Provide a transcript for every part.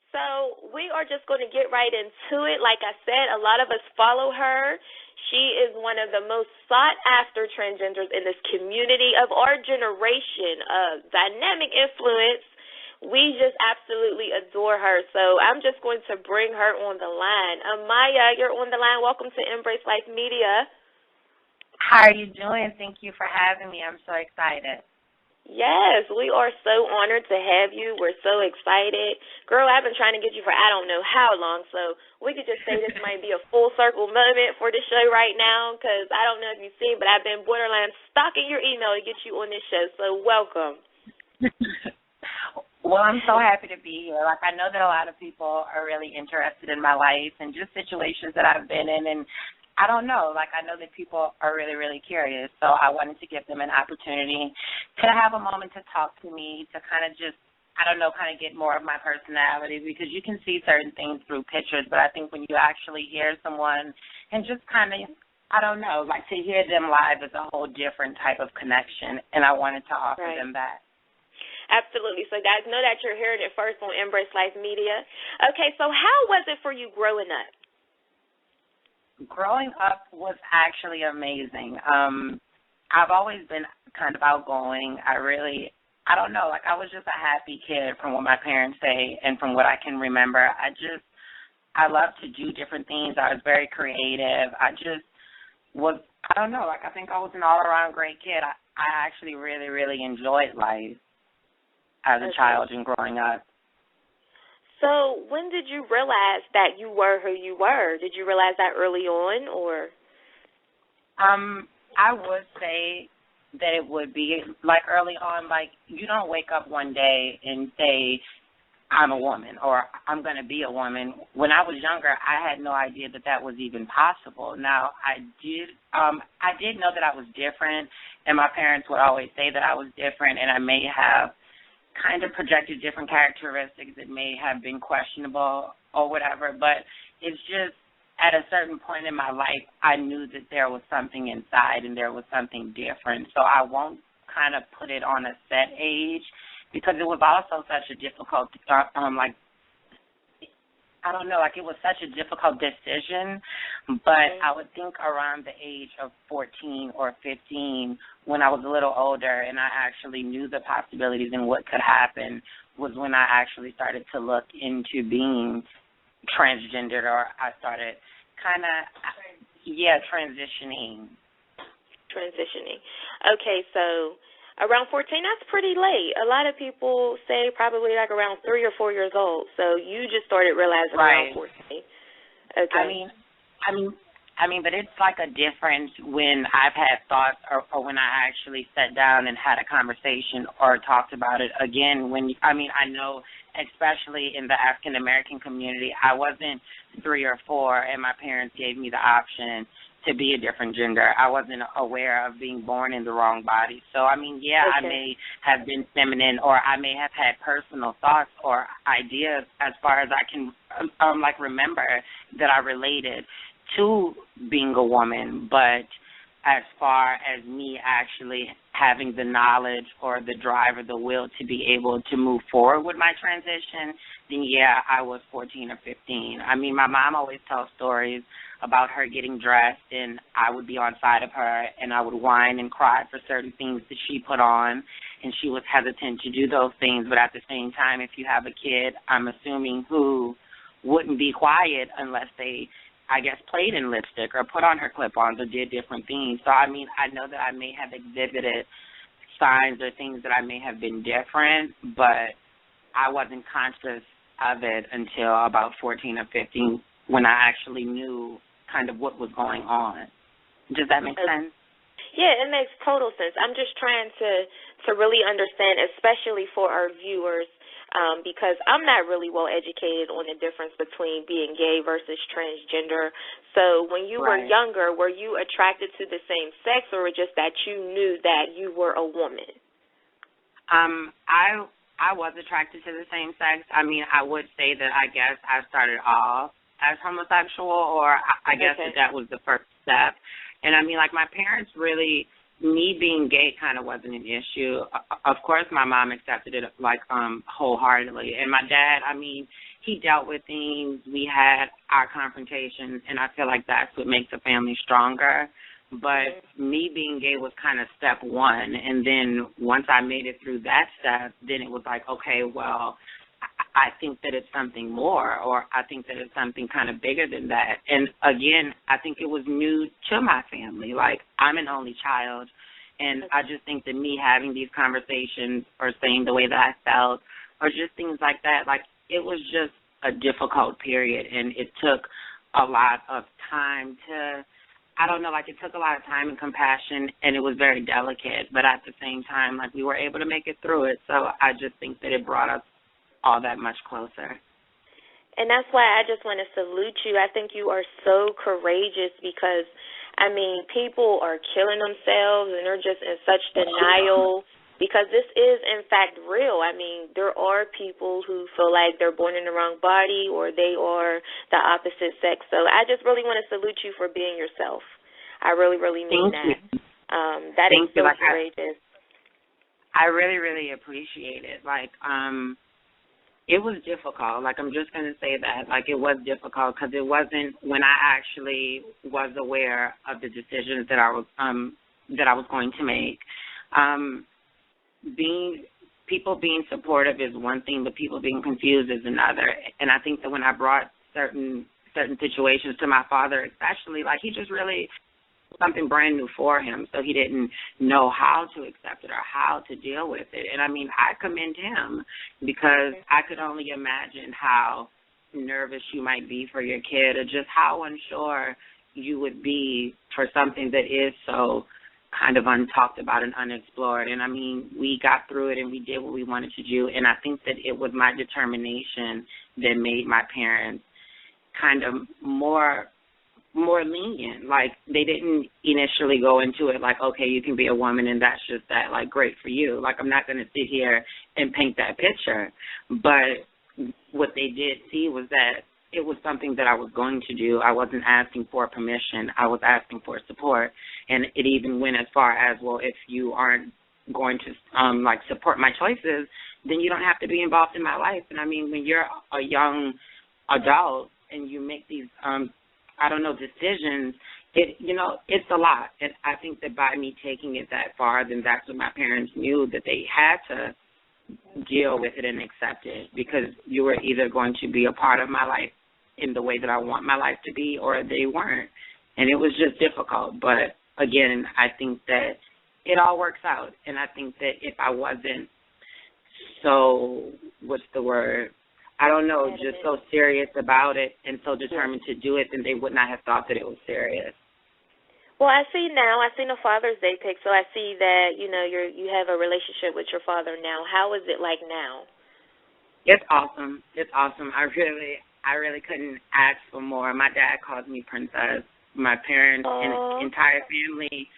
So we are just going to get right into it. Like I said, a lot of us follow her. She is one of the most sought after transgenders in this community of our generation, a dynamic influence. We just absolutely adore her. So I'm just going to bring her on the line. Amiyah, you're on the line. Welcome to Embrace Life Media. How are you doing? Thank you for having me. I'm so excited. Yes, we are so honored to have you. We're so excited. Girl, I've been trying to get you for I don't know how long, so we could just say this might be a full circle moment for the show right now because I don't know if you've seen, but I've been borderline stalking your email to get you on this show, so welcome. Well, I'm so happy to be here. Like, I know that a lot of people are really interested in my life and just situations that I've been in, and I don't know. Like, I know that people are really, really curious, so I wanted to give them an opportunity to have a moment to talk to me, to kind of just, I don't know, kind of get more of my personality, because you can see certain things through pictures, but I think when you actually hear someone and just kind of, I don't know, like to hear them live is a whole different type of connection, and I wanted to offer them that. Absolutely. So, guys, know that you're hearing it first on Embrace Life Media. Okay, so how was it for you growing up? Growing up was actually amazing. I've always been kind of outgoing. I don't know, like I was just a happy kid from what my parents say and from what I can remember. I love to do different things. I was very creative. I don't know, like I think I was an all-around great kid. I actually really, really enjoyed life as a child and growing up. So when did you realize that you were who you were? Did you realize that early on, or? I would say that it would be, like, early on, like, you don't wake up one day and say, I'm a woman or I'm going to be a woman. When I was younger, I had no idea that that was even possible. Now, I did know that I was different, and my parents would always say that I was different, and I may have kind of projected different characteristics that may have been questionable or whatever, but it's just at a certain point in my life, I knew that there was something inside and there was something different. So I won't kind of put it on a set age because it was also such a difficult, it was such a difficult decision, but I would think around the age of 14 or 15 when I was a little older and I actually knew the possibilities and what could happen was when I actually started to look into being transgendered, or I started transitioning. Transitioning. Okay, so around 14, that's pretty late. A lot of people say probably like around 3 or 4 years old. So you just started realizing around 14. Okay. I mean, but it's like a difference when I've had thoughts or when I actually sat down and had a conversation or talked about it. Again, I know, especially in the African American community, I wasn't 3 or 4, and my parents gave me the option to be a different gender. I wasn't aware of being born in the wrong body. So, I may have been feminine, or I may have had personal thoughts or ideas as far as I can, remember that I related to being a woman. But as far as me actually having the knowledge or the drive or the will to be able to move forward with my transition, then, I was 14 or 15. My mom always tells stories about her getting dressed, and I would be on side of her, and I would whine and cry for certain things that she put on, and she was hesitant to do those things. But at the same time, if you have a kid, I'm assuming, who wouldn't be quiet unless they, I guess, played in lipstick or put on her clip-ons or did different things. So, I know that I may have exhibited signs or things that I may have been different, but I wasn't conscious of it until about 14 or 15 when I actually knew kind of what was going on. Does that make sense? Yeah, it makes total sense. I'm just trying to really understand, especially for our viewers, because I'm not really well educated on the difference between being gay versus transgender. So when you were younger, were you attracted to the same sex, or just that you knew that you were a woman? I was attracted to the same sex. I would say that I guess I started off as homosexual, or I guess that was the first step. And my parents really me being gay kind of wasn't an issue. Of course, my mom accepted it like wholeheartedly, and my dad, I mean, he dealt with things. We had our confrontations, and I feel like that's what makes a family stronger. But me being gay was kind of step one, and then once I made it through that step, then it was like, okay, well, I think that it's something more, or I think that it's something kind of bigger than that. And again, I think it was new to my family. Like, I'm an only child, and I just think that me having these conversations or saying the way that I felt or just things like that, like, it was just a difficult period, and it took a lot of time to, I don't know, like, it took a lot of time and compassion, and it was very delicate. But at the same time, like, we were able to make it through it. So I just think that it brought us all that much closer. And that's why I just want to salute you. I think you are so courageous because, I mean, people are killing themselves and they're just in such denial because this is, in fact, real. I mean, there are people who feel like they're born in the wrong body or they are the opposite sex. So I just really want to salute you for being yourself. I really, really mean that. That is so courageous. I really, really appreciate it. Like, it was difficult. Like, I'm just going to say that. Like, it was difficult because it wasn't when I actually was aware of the decisions that I was going to make. People being supportive is one thing, but people being confused is another. And I think that when I brought certain situations to my father, especially, like, he just really something brand new for him, so he didn't know how to accept it or how to deal with it. And, I mean, I commend him because I could only imagine how nervous you might be for your kid or just how unsure you would be for something that is so kind of untalked about and unexplored. And, I mean, we got through it and we did what we wanted to do, and I think that it was my determination that made my parents kind of more lenient. Like, they didn't initially go into it like, okay, you can be a woman and that's just that, like, great for you. Like, I'm not going to sit here and paint that picture. But what they did see was that it was something that I was going to do. I wasn't asking for permission. I was asking for support. And it even went as far as, well, if you aren't going to, support my choices, then you don't have to be involved in my life. And, I mean, when you're a young adult and you make these decisions, it's a lot. And I think that by me taking it that far, then that's what my parents knew, that they had to deal with it and accept it, because you were either going to be a part of my life in the way that I want my life to be, or they weren't. And it was just difficult. But, again, I think that it all works out. And I think that if I wasn't so, I don't know, just so serious about it and so determined to do it, then they would not have thought that it was serious. Well, I see now. I seen a Father's Day pic, so I see that you have a relationship with your father now. How is it like now? It's awesome. It's awesome. I really couldn't ask for more. My dad calls me princess. My parents and the entire family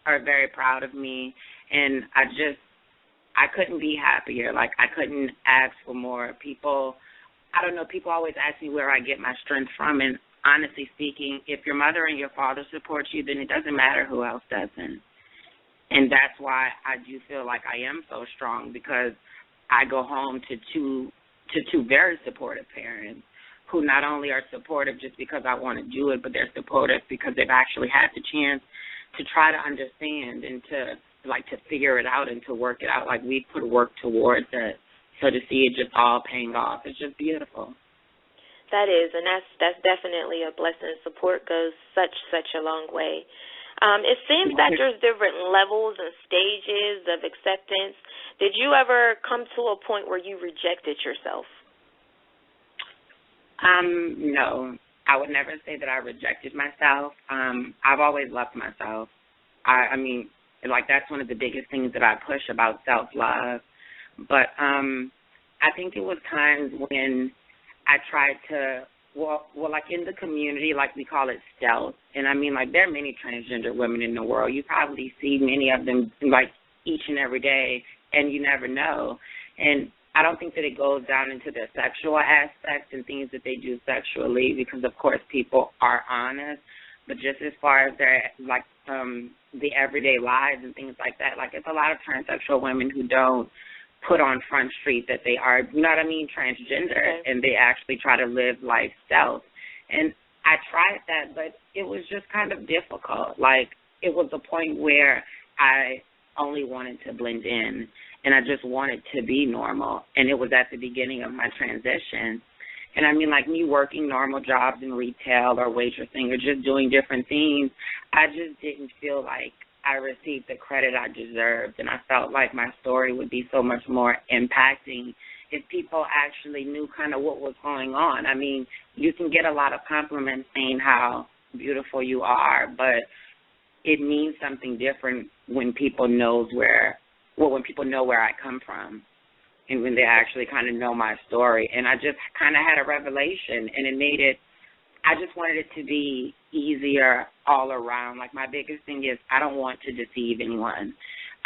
are very proud of me, and I couldn't be happier. Like, I couldn't ask for more. People always ask me where I get my strength from, and honestly speaking, if your mother and your father support you, then it doesn't matter who else doesn't. And that's why I do feel like I am so strong, because I go home to two very supportive parents who not only are supportive just because I want to do it, but they're supportive because they've actually had the chance to try to understand and to figure it out and to work it out. Like, we put work towards it. So to see it just all paying off, it's just beautiful. That is, and that's definitely a blessing. Support goes such a long way. It seems that there's different levels and stages of acceptance. Did you ever come to a point where you rejected yourself? No. I would never say that I rejected myself. I've always loved myself. I mean, like, that's one of the biggest things that I push about self-love. But I think it was times when I tried to, like, in the community, like, we call it stealth. And, I mean, like, there are many transgender women in the world. You probably see many of them, like, each and every day, and you never know. And I don't think that it goes down into their sexual aspects and things that they do sexually, because, of course, people are honest. but just as far as their, like, the everyday lives and things like that, like, it's a lot of transsexual women who don't put on Front Street that they are, you know what I mean, transgender, and they actually try to live life self. And I tried that, but it was just kind of difficult. Like, it was a point where I only wanted to blend in, and I just wanted to be normal, and it was at the beginning of my transition. And I mean, like, me working normal jobs in retail or waitressing or just doing different things, I just didn't feel like I received the credit I deserved, and I felt like my story would be so much more impacting if people actually knew kind of what was going on. I mean, you can get a lot of compliments saying how beautiful you are, but it means something different when people know where I come from, and when they actually kind of know my story. And I just kind of had a revelation, and I just wanted it to be easier all around. Like, my biggest thing is I don't want to deceive anyone.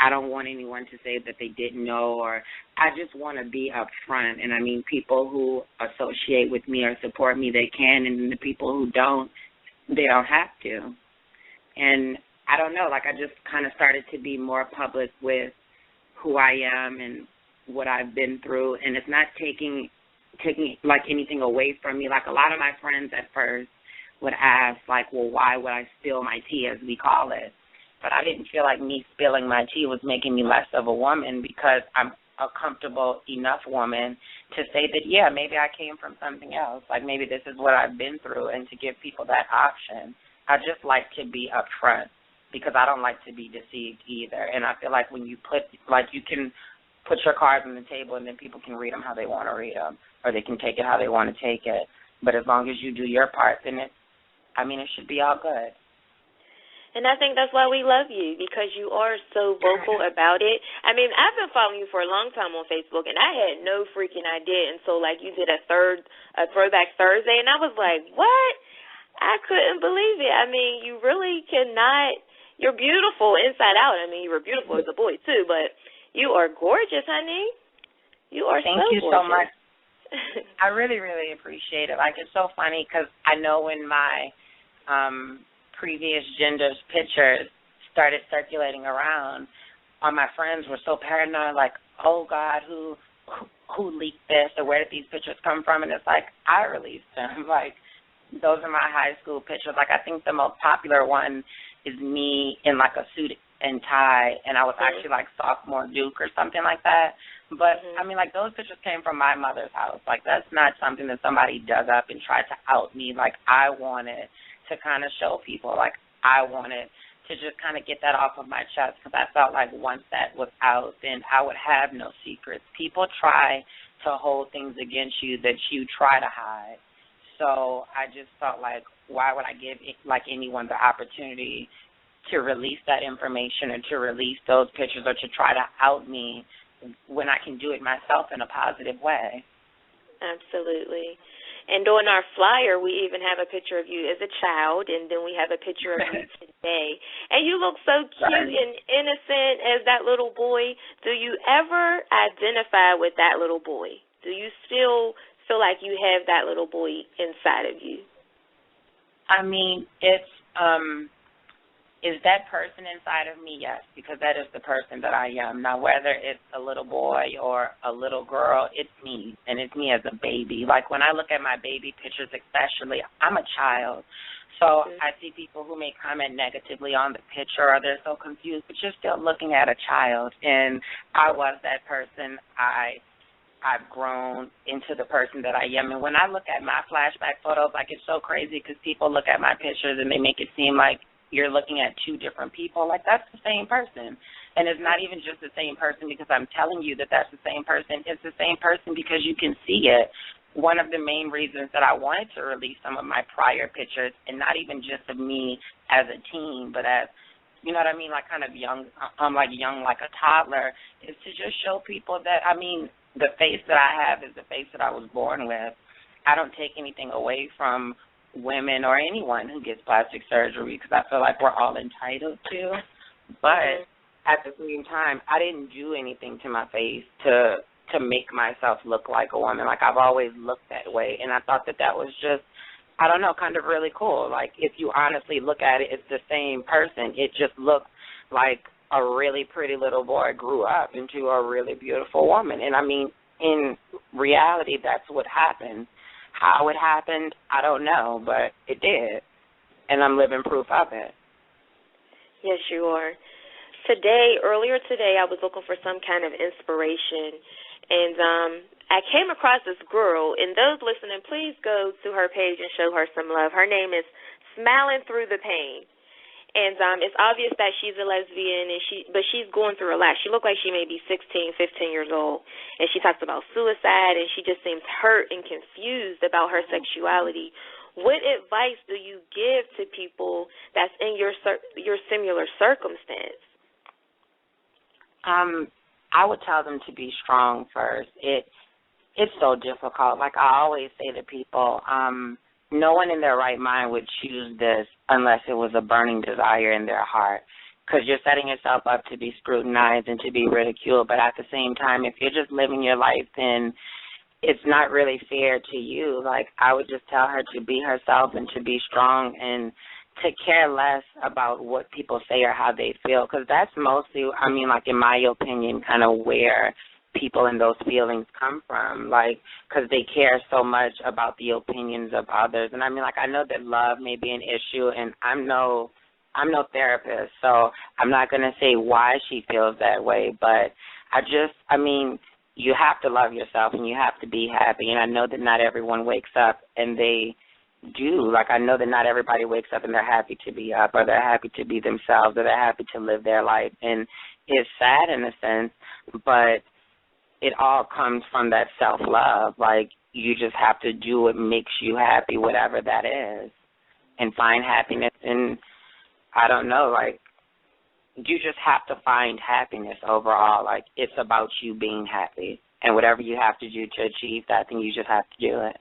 I don't want anyone to say that they didn't know, or I just want to be upfront. And I mean, people who associate with me or support me, they can, and the people who don't, they don't have to. And I don't know, like, I just kind of started to be more public with who I am and what I've been through, and it's not taking like anything away from me. Like, a lot of my friends at first would ask, like, well, why would I spill my tea, as we call it? But I didn't feel like me spilling my tea was making me less of a woman, because I'm a comfortable enough woman to say that, yeah, maybe I came from something else. Like, maybe this is what I've been through, and to give people that option. I just like to be upfront, because I don't like to be deceived either. And I feel like when you you can put your cards on the table, and then people can read them how they want to read them, or they can take it how they want to take it. But as long as you do your part, then it should be all good. And I think that's why we love you, because you are so vocal about it. I mean, I've been following you for a long time on Facebook, and I had no freaking idea until, like, you did a Throwback Thursday, and I was like, what? I couldn't believe it. I mean, you really cannot. You're beautiful inside out. I mean, you were beautiful as a boy, too, but you are gorgeous, honey. You are Thank you gorgeous. so much. I really, really appreciate it. Like, it's so funny, because I know when my previous gender's pictures started circulating around, all my friends were so paranoid, like, oh, God, who leaked this, or where did these pictures come from? And it's like, I released them. Like, those are my high school pictures. Like, I think the most popular one is me in, like, a suit and tie, and I was actually, like, sophomore Duke or something like that. But, I mean, like, those pictures came from my mother's house. Like, that's not something that somebody dug up and tried to out me. Like, I wanted to kind of show people, like, I wanted to just kind of get that off of my chest, because I felt like once that was out, then I would have no secrets. People try to hold things against you that you try to hide. So I just felt like, why would I give, like, anyone the opportunity to release that information, or to release those pictures, or to try to out me when I can do it myself in a positive way? Absolutely. And on our flyer, we even have a picture of you as a child, and then we have a picture of you today. And you look so cute and innocent as that little boy. Do you ever identify with that little boy? Do you still feel like you have that little boy inside of you? I mean, is that person inside of me? Yes, because that is the person that I am. Now, whether it's a little boy or a little girl, it's me, and it's me as a baby. Like, when I look at my baby pictures especially, I'm a child. So I see people who may comment negatively on the picture, or they're so confused, but you're still looking at a child. And I was that person. I've grown into the person that I am. And when I look at my flashback photos, like, it's so crazy, because people look at my pictures and they make it seem like you're looking at two different people. Like, that's the same person. And it's not even just the same person because I'm telling you that that's the same person. It's the same person because you can see it. One of the main reasons that I wanted to release some of my prior pictures, and not even just of me as a teen, but as, you know what I mean, like, kind of young, like a toddler, is to just show people that, I mean, the face that I have is the face that I was born with. I don't take anything away from women or anyone who gets plastic surgery, because I feel like we're all entitled to. But at the same time, I didn't do anything to my face to make myself look like a woman. Like, I've always looked that way, and I thought that was just I don't know, kind of really cool. Like, if you honestly look at it, it's the same person. It just looks like a really pretty little boy grew up into a really beautiful woman. And, I mean, in reality, that's what happened. How it happened, I don't know, but it did. And I'm living proof of it. Yes, you are. Earlier today, I was looking for some kind of inspiration, and I came across this girl, and those listening, please go to her page and show her some love. Her name is Smiling Through the Pain, and it's obvious that she's a lesbian, but she's going through a lot. She looked like she may be 16, 15 years old, and she talks about suicide, and she just seems hurt and confused about her sexuality. What advice do you give to people that's in your similar circumstance? I would tell them to be strong first. It's so difficult. Like I always say to people, no one in their right mind would choose this unless it was a burning desire in their heart, because you're setting yourself up to be scrutinized and to be ridiculed. But at the same time, if you're just living your life, then it's not really fair to you. Like, I would just tell her to be herself and to be strong and to care less about what people say or how they feel, because that's mostly, I mean, like, in my opinion, kind of where people and those feelings come from, like, because they care so much about the opinions of others. And I mean, like, I know that love may be an issue, and I'm no therapist, so I'm not going to say why she feels that way, but I mean, you have to love yourself and you have to be happy. And I know that not everyone wakes up and they do. Like, I know that not everybody wakes up and they're happy to be up, or they're happy to be themselves, or they're happy to live their life. And it's sad in a sense, but it all comes from that self-love. Like, you just have to do what makes you happy, whatever that is, and find happiness. And I don't know, like, you just have to find happiness overall. Like, it's about you being happy. And whatever you have to do to achieve that, then you just have to do it.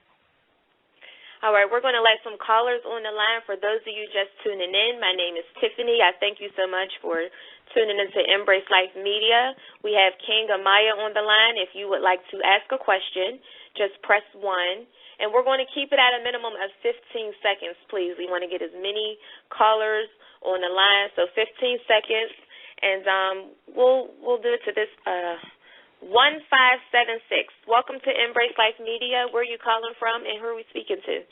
All right, we're going to let some callers on the line. For those of you just tuning in, my name is Tiffany. I thank you so much for tuning into Embrace Life Media. We have King Amiyah on the line. If you would like to ask a question, just press 1. And we're going to keep it at a minimum of 15 seconds, please. We want to get as many callers on the line, so 15 seconds. And we'll do it to this 1576. Welcome to Embrace Life Media. Where are you calling from, and who are we speaking to?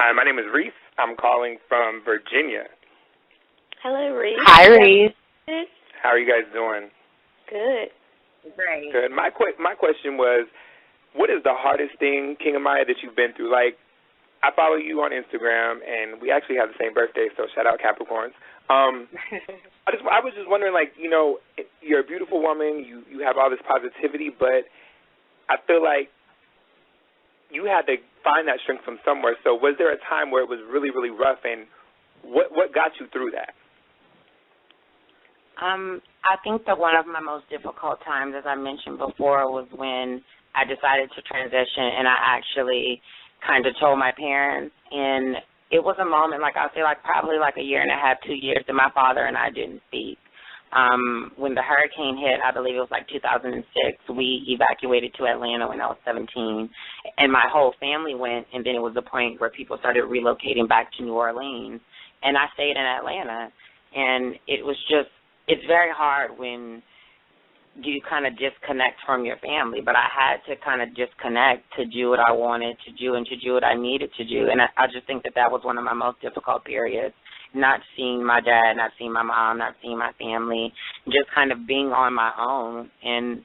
Hi, my name is Reese. I'm calling from Virginia. Hello, Reese. Hi, Reese. How are you guys doing? Good. Great. Good. My question was, what is the hardest thing, King Amiyah, that you've been through? Like, I follow you on Instagram, and we actually have the same birthday, so shout out Capricorns. I was just wondering, like, you know, you're a beautiful woman, you have all this positivity, but I feel like you had to find that strength from somewhere. So was there a time where it was really, really rough, and what got you through that? I think that one of my most difficult times, as I mentioned before, was when I decided to transition, and I actually kind of told my parents, and it was a moment, like I'll say, like probably like a year and a half, 2 years, that my father and I didn't speak. When the hurricane hit, I believe it was like 2006, we evacuated to Atlanta when I was 17, and my whole family went, and then it was the point where people started relocating back to New Orleans, and I stayed in Atlanta, and it was just, it's very hard when you kind of disconnect from your family, but I had to kind of disconnect to do what I wanted to do and to do what I needed to do, and I just think that was one of my most difficult periods, not seeing my dad, not seeing my mom, not seeing my family, just kind of being on my own. And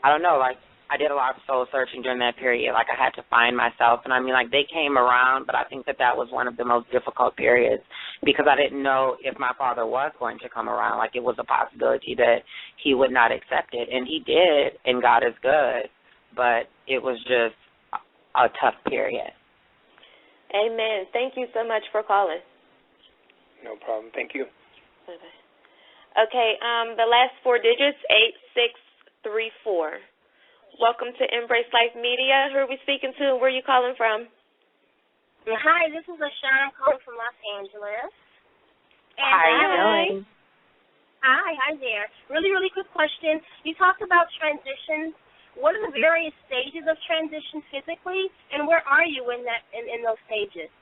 I don't know, like, I did a lot of soul searching during that period. Like, I had to find myself, and I mean, like, they came around, but I think that was one of the most difficult periods because I didn't know if my father was going to come around. Like, it was a possibility that he would not accept it, and he did, and God is good, but it was just a tough period. Amen. Thank you so much for calling. No problem. Thank you. Bye-bye. Okay, the last 4 digits, 8634. Welcome to Embrace Life Media. Who are we speaking to, and where are you calling from? Hi, this is LaShawn calling from Los Angeles. And how are you doing? Hi there. Really, really quick question. You talked about transitions. What are the various stages of transition physically, and where are you in those stages?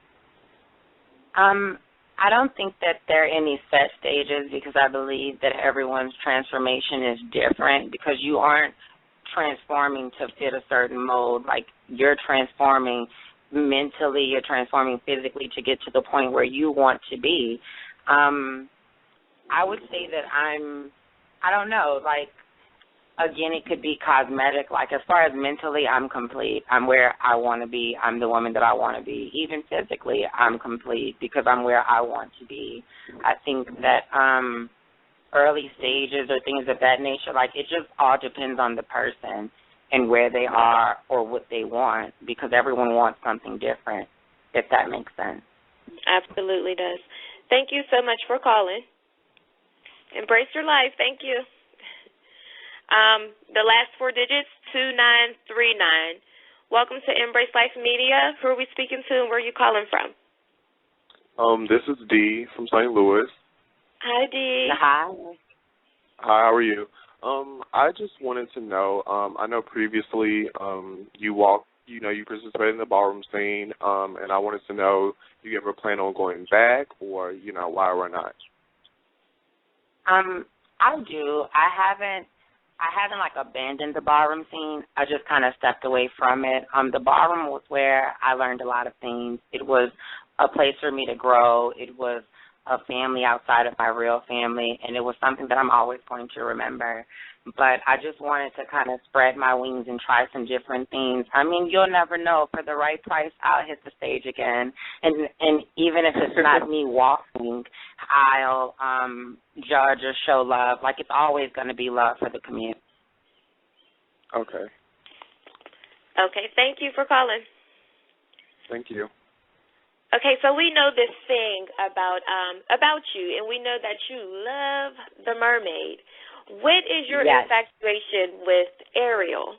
I don't think that there are any set stages because I believe that everyone's transformation is different because you aren't transforming to fit a certain mold. Like, you're transforming mentally, you're transforming physically to get to the point where you want to be. I would say that I don't know, like, again, it could be cosmetic. Like, as far as mentally, I'm complete. I'm where I want to be. I'm the woman that I want to be. Even physically, I'm complete because I'm where I want to be. I think that early stages or things of that nature, like, it just all depends on the person and where they are or what they want because everyone wants something different, if that makes sense. Absolutely does. Thank you so much for calling. Embrace your life. Thank you. The last 4 digits, 2939. Welcome to Embrace Life Media. Who are we speaking to and where are you calling from? This is Dee from St. Louis. Hi, Dee. Hi. Hi, how are you? I just wanted to know, I know previously you participated in the ballroom scene, and I wanted to know, do you ever plan on going back or, why or not? I do. I haven't like abandoned the ballroom scene. I just kind of stepped away from it. The ballroom was where I learned a lot of things. It was a place for me to grow. It was a family outside of my real family, and it was something that I'm always going to remember. But I just wanted to kind of spread my wings and try some different things. I mean, you'll never know. For the right price, I'll hit the stage again. And even if it's not me walking, I'll judge or show love. Like, it's always going to be love for the community. Okay. Okay, thank you for calling. Thank you. Okay, so we know this thing about you, and we know that you love the mermaid. What is your infatuation with Ariel?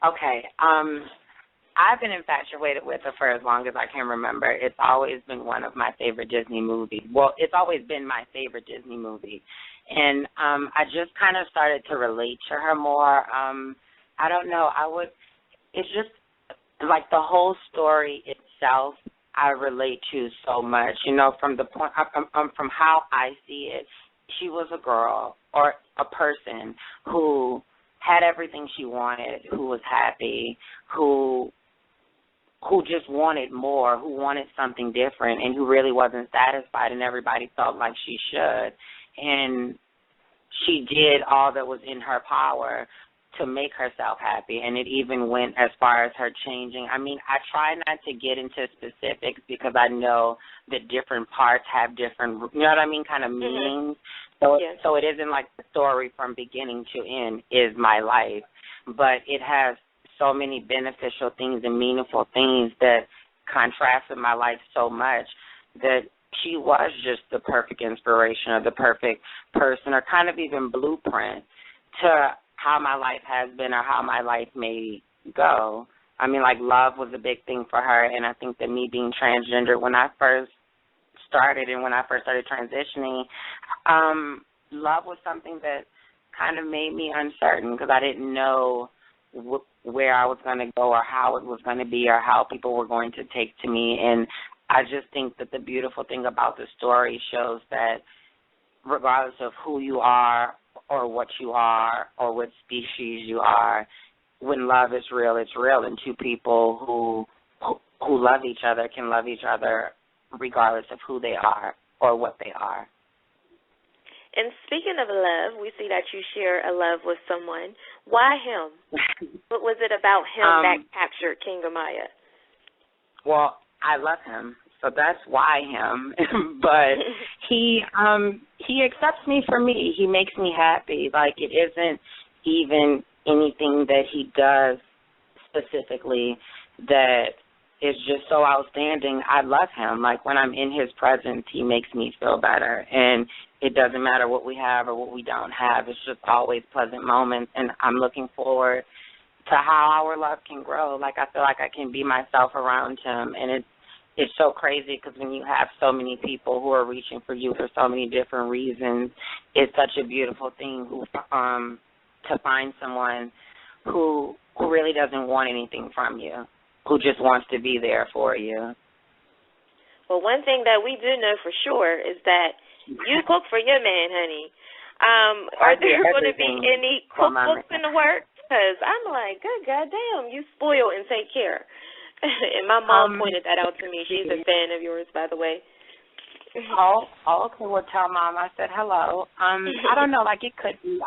Okay, I've been infatuated with her for as long as I can remember. It's always been one of my favorite Disney movies. Well, it's always been my favorite Disney movie. And I just kind of started to relate to her more. I don't know. It's just like the whole story itself I relate to so much. From the point, from how I see it, she was a girl or a person who had everything she wanted, who was happy, who just wanted more, who wanted something different, and who really wasn't satisfied, and everybody felt like she should. And she did all that was in her power to make herself happy, and it even went as far as her changing. I mean, I try not to get into specifics because I know that different parts have different, kind of meanings. So, so it isn't like the story from beginning to end is my life, but it has so many beneficial things and meaningful things that contrast with my life so much that she was just the perfect inspiration or the perfect person or kind of even blueprint to how my life has been or how my life may go. I mean, like, love was a big thing for her, and I think that me being transgender when I first started and when I first started transitioning, love was something that kind of made me uncertain because I didn't know where I was going to go or how it was going to be or how people were going to take to me. And I just think that the beautiful thing about the story shows that regardless of who you are or what you are or what species you are, when love is real, it's real, and two people who love each other can love each other regardless of who they are or what they are. And speaking of love, we see that you share a love with someone. Why him? What was it about him that captured King Amiyah? Well, I love him, so that's why him. But he accepts me for me. He makes me happy. Like, it isn't even anything that he does specifically that is just so outstanding. I love him. Like, when I'm in his presence, he makes me feel better. And it doesn't matter what we have or what we don't have. It's just always pleasant moments. And I'm looking forward to how our love can grow. Like, I feel like I can be myself around him. And it's so crazy because when you have so many people who are reaching for you for so many different reasons, it's such a beautiful thing to find someone who really doesn't want anything from you, who just wants to be there for you. Well, one thing that we do know for sure is that you cook for your man, honey. Are there going to be any cookbooks in the works? Because I'm like, good goddamn, you spoil and take care. And my mom pointed that out to me. She's a fan of yours, by the way. Oh, okay. Well, tell Mom I said hello. I don't know, like it could be.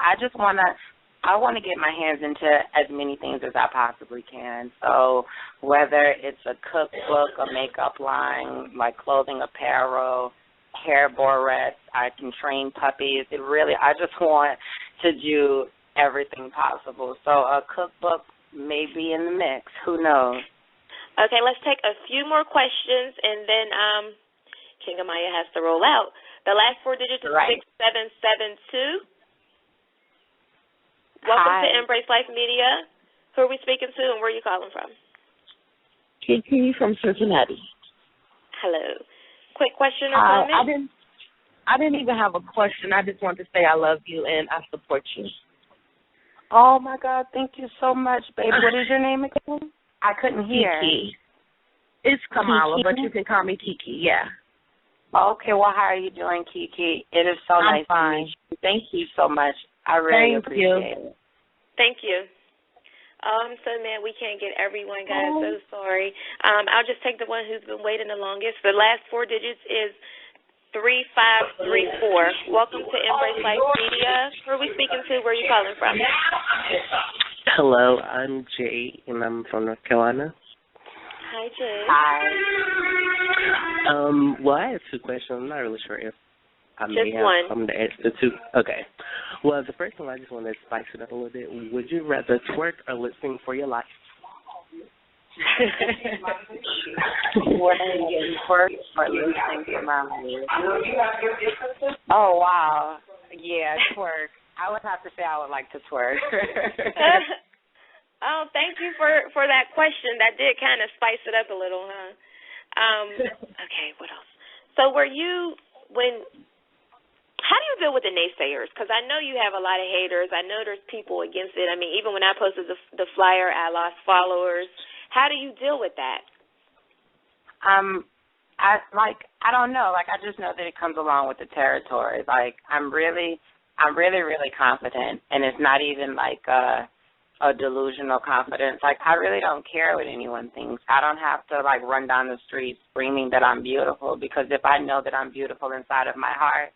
I want to get my hands into as many things as I possibly can. So whether it's a cookbook, a makeup line, like clothing apparel, hair borettes, I can train puppies. I just want to do everything possible. So a cookbook may be in the mix. Who knows? Okay, let's take a few more questions, and then King Amiyah has to roll out. The last 4 digits is 6772. Welcome to Embrace Life Media. Who are we speaking to, and where are you calling from? Kiki from Cincinnati. Hello. Quick question or comment? I didn't even have a question. I just wanted to say I love you and I support you. Oh, my God. Thank you so much, baby. What is your name again? I couldn't hear. Kiki. It's Kamala, but you can call me Kiki, yeah. Okay, well, how are you doing, Kiki? It is so nice to meet you. Thank you so much. I really appreciate it. Thank you. I'm so mad we can't get everyone, guys. So sorry. I'll just take the one who's been waiting the longest. The last 4 digits is 3534. Welcome to Embrace Life Media. Who are we speaking to? Where are you calling from? Hello, I'm Jay, and I'm from North Carolina. Hi, Jay. Hi. Well, I have 2 questions. I'm not really sure if I may Just have one. some to answer 2. Okay. Well, the first one, I just want to spice it up a little bit. Would you rather twerk or lip sync for your life? Twerk or lip sync for my life? Oh, wow. Yeah, twerk. I would have to say I would like to twerk. Oh, thank you for that question. That did kind of spice it up a little, huh? Okay, what else? So how do you deal with the naysayers? Because I know you have a lot of haters. I know there's people against it. I mean, even when I posted the flyer, I lost followers. How do you deal with that? I don't know. Like, I just know that it comes along with the territory. Like, I'm really confident, and it's not even like a delusional confidence. Like, I really don't care what anyone thinks. I don't have to, like, run down the street screaming that I'm beautiful, because if I know that I'm beautiful inside of my heart,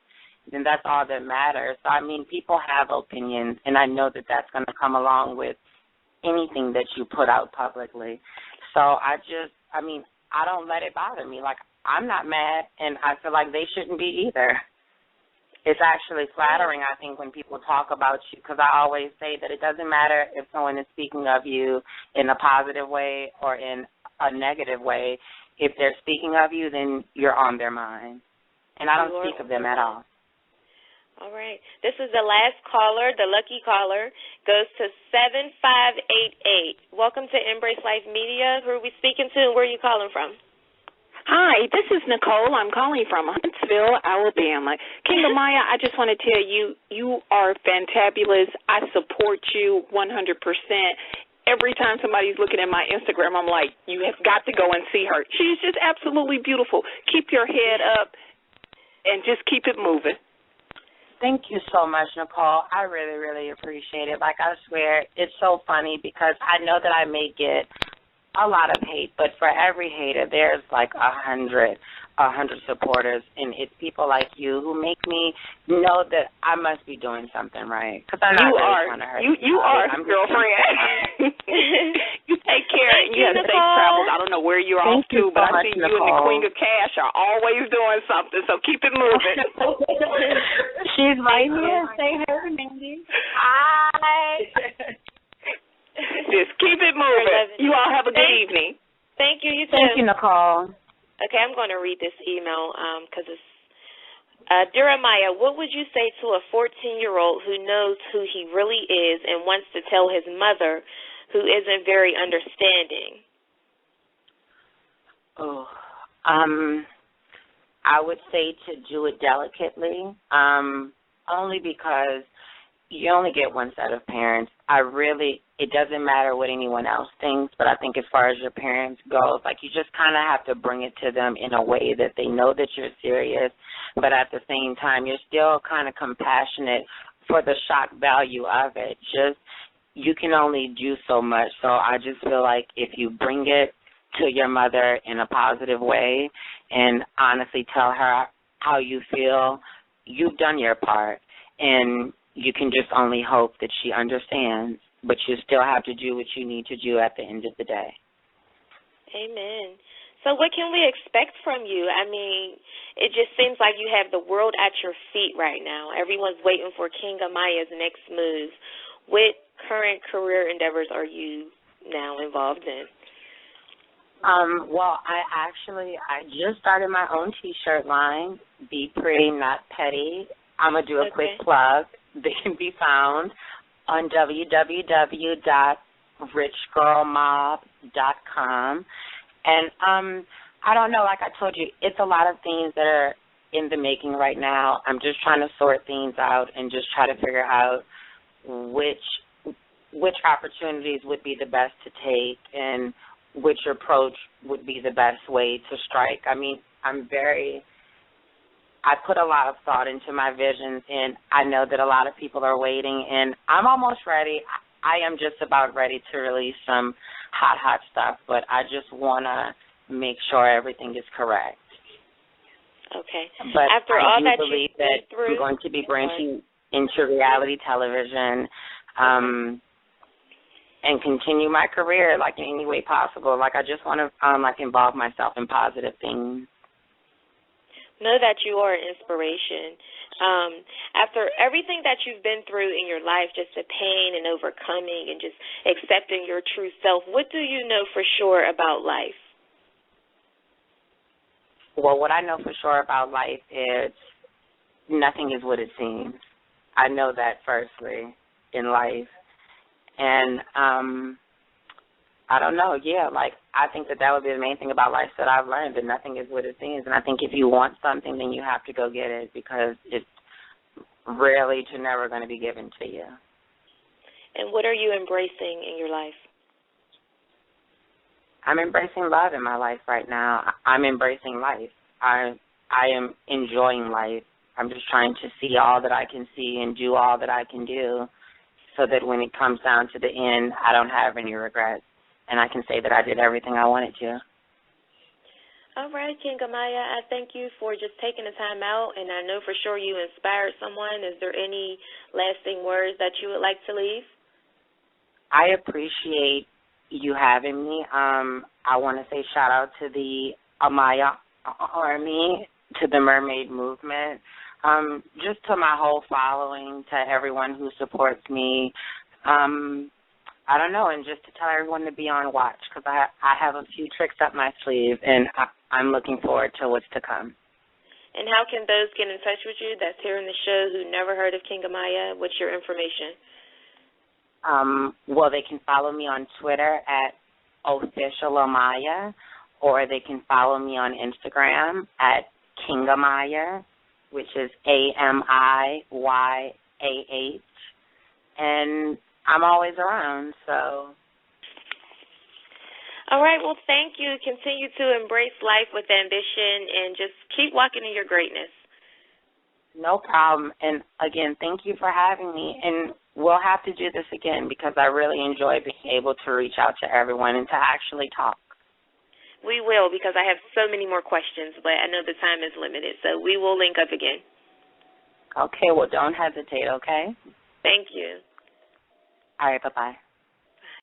then that's all that matters. So, I mean, people have opinions, and I know that that's going to come along with anything that you put out publicly. So I don't let it bother me. Like, I'm not mad, and I feel like they shouldn't be either. It's actually flattering, I think, when people talk about you, because I always say that it doesn't matter if someone is speaking of you in a positive way or in a negative way. If they're speaking of you, then you're on their mind. And I don't speak of them at all. All right. This is the last caller. The lucky caller goes to 7588. Welcome to Embrace Life Media. Who are we speaking to, and where are you calling from? Hi, this is Nicole. I'm calling from Huntsville, Alabama. King Amiyah, I just want to tell you, you are fantabulous. I support you 100%. Every time somebody's looking at my Instagram, I'm like, you have got to go and see her. She's just absolutely beautiful. Keep your head up and just keep it moving. Thank you so much, Nicole. I really, really appreciate it. Like, I swear, it's so funny because I know that I may get a lot of hate, but for every hater, there's like 100 supporters, and it's people like you who make me know that I must be doing something right. Because I'm not really trying to hurt you are, girlfriend. You take care, and you have safe travels. I don't know where you're off to, but I see you and the Queen of Cash are always doing something, so keep it moving. She's right here. Say her, Mindy. Hi. Just keep it moving. You all have a good evening. Thank you. You too. Thank you, Nicole. Okay, I'm going to read this email because it's Dear Amiyah, what would you say to a 14-year-old who knows who he really is and wants to tell his mother who isn't very understanding? Oh, I would say to do it delicately, only because you only get one set of parents. It doesn't matter what anyone else thinks, but I think as far as your parents go, like you just kind of have to bring it to them in a way that they know that you're serious, but at the same time, you're still kind of compassionate for the shock value of it. Just, you can only do so much. So I just feel like if you bring it to your mother in a positive way and honestly tell her how you feel, you've done your part. And you can just only hope that she understands, but you still have to do what you need to do at the end of the day. Amen. So what can we expect from you? I mean, it just seems like you have the world at your feet right now. Everyone's waiting for King Amiyah's next move. What current career endeavors are you now involved in? Well, I just started my own T-shirt line, Be Pretty, Not Petty. I'm going to do a quick plug. They can be found on www.richgirlmob.com. And I don't know, like I told you, it's a lot of things that are in the making right now. I'm just trying to sort things out and just try to figure out which opportunities would be the best to take and which approach would be the best way to strike. I mean, I put a lot of thought into my visions, and I know that a lot of people are waiting, and I'm almost ready. I am just about ready to release some hot stuff, but I just want to make sure everything is correct. Okay. But after I all do that believe you've been that through, I'm going to be branching into reality television and continue my career like in any way possible. Like I just want to involve myself in positive things. Know that you are an inspiration. After everything that you've been through in your life, just the pain and overcoming and just accepting your true self, what do you know for sure about life? Well, what I know for sure about life is nothing is what it seems. I know that firstly in life. And I don't know, I think that would be the main thing about life that I've learned, that nothing is what it seems. And I think if you want something, then you have to go get it because it's rarely to never going to be given to you. And what are you embracing in your life? I'm embracing love in my life right now. I'm embracing life. I am enjoying life. I'm just trying to see all that I can see and do all that I can do so that when it comes down to the end, I don't have any regrets. And I can say that I did everything I wanted to. All right, King Amiyah, I thank you for just taking the time out, and I know for sure you inspired someone. Is there any lasting words that you would like to leave? I appreciate you having me. I want to say shout out to the Amiyah Army, to the Mermaid Movement, just to my whole following, to everyone who supports me. I don't know, and just to tell everyone to be on watch because I have a few tricks up my sleeve, and I'm looking forward to what's to come. And how can those get in touch with you that's hearing the show who never heard of King Amiyah? What's your information? Well, they can follow me on Twitter at @officialamiyah, or they can follow me on Instagram at King Amiyah, which is AMIYAH, and I'm always around, so. All right, well, thank you. Continue to embrace life with ambition and just keep walking in your greatness. No problem. And, again, thank you for having me. And we'll have to do this again because I really enjoy being able to reach out to everyone and to actually talk. We will because I have so many more questions, but I know the time is limited, so we will link up again. Okay, well, don't hesitate, okay? Thank you. All right, bye-bye.